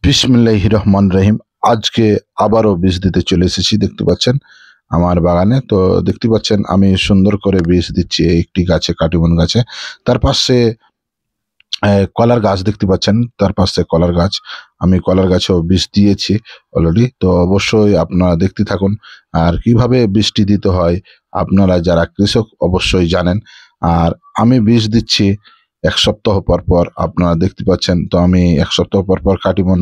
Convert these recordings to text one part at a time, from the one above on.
বিসমিল্লাহির রহমানির রহিম। আজকে আবারও বীজ দিতে চলে এসেছি। দেখতে পাচ্ছেন আমার বাগানে, তো দেখতে পাচ্ছেন আমি সুন্দর করে বীজ দিচ্ছি একটি গাছে, কাটিমন গাছে। তার পাশে কলার গাছ দেখতে পাচ্ছেন, তার পাশে কলার গাছ। আমি কলার গাছেও বীজ দিয়েছি অলরেডি। তো অবশ্যই আপনারা দেখতে থাকুন। আর কিভাবে বীজটি দিতে হয় আপনারা যারা কৃষক অবশ্যই জানেন। আর আমি বীজ দিচ্ছি 1 সপ্তাহ পর পর, আপনারা দেখতে পাচ্ছেন। তো আমি 1 সপ্তাহ পর পর কাটিমন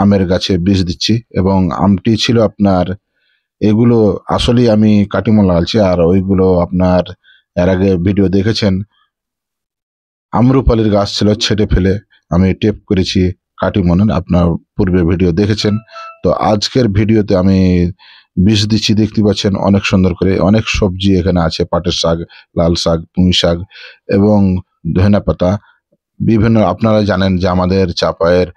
আমের গাছে বীজ দিচ্ছি, এবং আমটি ছিল আপনার, এগুলো আসলেই আমি কাটিমন লাগাচ্ছি। আর ওইগুলো আপনার এর আগে ভিডিও দেখেছেন, আম্রপালির গাছ ছিল, ছেটে ফেলে আমি টেপ করেছি কাটিমনের, আপনার পূর্বে ভিডিও দেখেছেন। তো আজকের ভিডিওতে আমি বীজ দিচ্ছি, দেখতে পাচ্ছেন অনেক সুন্দর করে। অনেক সবজি এখানে আছে, পাটের শাক, লাল শাক, পুঁই শাক এবং ধনেপাতা পাতা। বিভিন্ন, আপনারা জানেন যে আমাদের চাপায়ের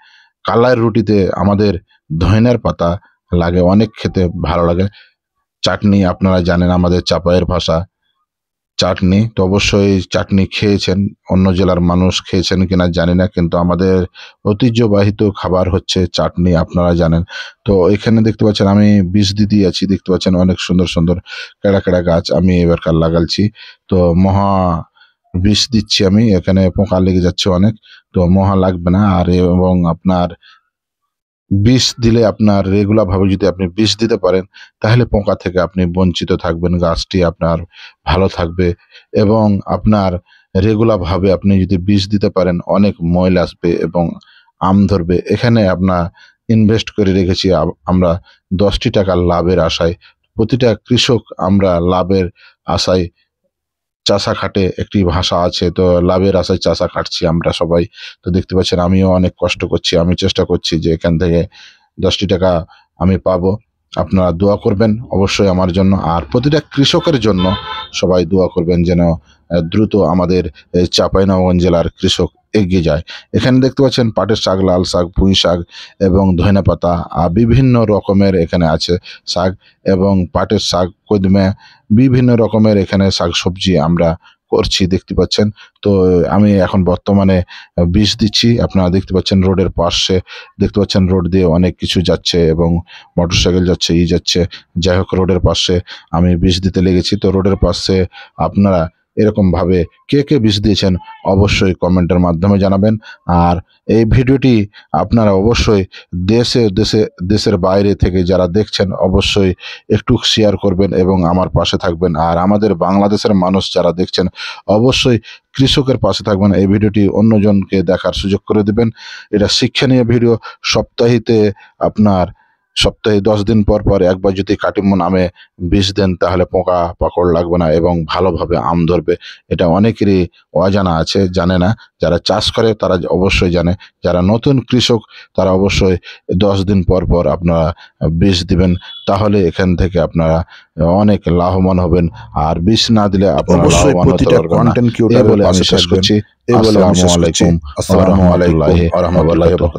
কালার রুটিতে আমাদের ধনেপাতার পাতা লাগে, অনেক খেতে ভালো লাগে। চাটনি, আপনারা জানেন আমাদের চাপায়ের ভাষা চাটনি, তো অবশ্যই চাটনি খেয়েছেন। অন্য জেলার মানুষ খেয়েছেন কিনা জানি না, কিন্তু আমাদের ঐতিহ্যবাহিত খাবার হচ্ছে চাটনি, আপনারা জানেন। তো এখানে দেখতে পাচ্ছেন আমি বীজ দিতে আছি, দেখতে পাচ্ছেন অনেক সুন্দর সুন্দর কেড়া কেড়া গাছ আমি এবারকার লাগালছি। তো মহা বীজ দিচ্ছি আমি, এখানে পোকা লেগে যাচ্ছে অনেক, তো মহা লাগবে না। আর এবং আপনার বিষ দিলে, আপনার রেগুলার ভাবে যদি আপনি বিষ দিতে পারেন, তাহলে পোকা থেকে আপনি বঞ্চিত থাকবেন, গাছটি আপনার ভালো থাকবে। এবং আপনার রেগুলার ভাবে আপনি যদি বিষ দিতে পারেন, অনেক ময়ল আসবে এবং আম ধরবে। এখানে আপনার ইনভেস্ট করে রেখেছি আমরা 10টি টাকার লাভের আশায়। প্রতিটা কৃষক আমরা লাভের আশায় চাষা খাটে, একটি ভাষা আছে, তো লাভের আশায় চাষা খাটছি আমরা সবাই। তো দেখতে পাচ্ছেন আমিও অনেক কষ্ট করছি, আমি চেষ্টা করছি যে এখান থেকে 10টি টাকা আমি পাবো। আপনারা দোয়া করবেন অবশ্যই আমার জন্য, আর প্রতিটা কৃষকের জন্য সবাই দোয়া করবেন, যেন দ্রুত আমাদের চাঁপাইনবাবগঞ্জ জেলার কৃষক এগিয়ে যায়। এখানে দেখতে পাচ্ছেন পাটের শাক, লাল শাক, পুঁই শাক এবং ধনেপাতা পাতা, বিভিন্ন রকমের এখানে আছে শাক, এবং পাটের শাক, কদমে, বিভিন্ন রকমের এখানে শাক সবজি আমরা করছি, দেখতে পাচ্ছেন। তো আমি এখন বর্তমানে বীজ দিচ্ছি, আপনারা দেখতে পাচ্ছেন রোডের পাশে, দেখতে পাচ্ছেন রোড দিয়ে অনেক কিছু যাচ্ছে এবং মোটরসাইকেল যাচ্ছে, যাচ্ছে। যাই হোক, রোডের পাশে আমি বীজ দিতে লেগেছি। তো রোডের পাশে আপনারা এরকম ভাবে কে কে বীজ দিয়েছেন অবশ্যই কমেন্টের মাধ্যমে জানাবেন। আর এই ভিডিওটি আপনারা অবশ্যই দেশের বাইরে থেকে যারা দেখছেন অবশ্যই একটু শেয়ার করবেন এবং আমার পাশে থাকবেন। আর আমাদের বাংলাদেশের মানুষ যারা দেখছেন অবশ্যই কৃষকের পাশে থাকবেন, এই ভিডিওটি অন্যজনকে দেখার সুযোগ করে দিবেন। এটা শিক্ষণীয় ভিডিও। সপ্তাহে 10 দিন পর পর একবার যদি কাটিমন আমে বীজ দেন, তাহলে পোকা পাকড় লাগবে না এবং ভালোভাবে আম ধরবে। এটা অনেকেরই অজানা আছে, জানে না। যারা চাষ করে তারা অবশ্যই জানে, যারা নতুন কৃষক তারা অবশ্যই 10 দিন পর পর আপনারা বীজ দিবেন, তাহলে এখান থেকে আপনারা অনেক লাভবান হবেন। আর বীজ না দিলে আপনারা লাভবান হতে পারবেন না। এই বলে আমি শেষ করছি। আসসালামু আলাইকুম ওয়া রাহমাতুল্লাহি ওয়া বারাকাতুহু।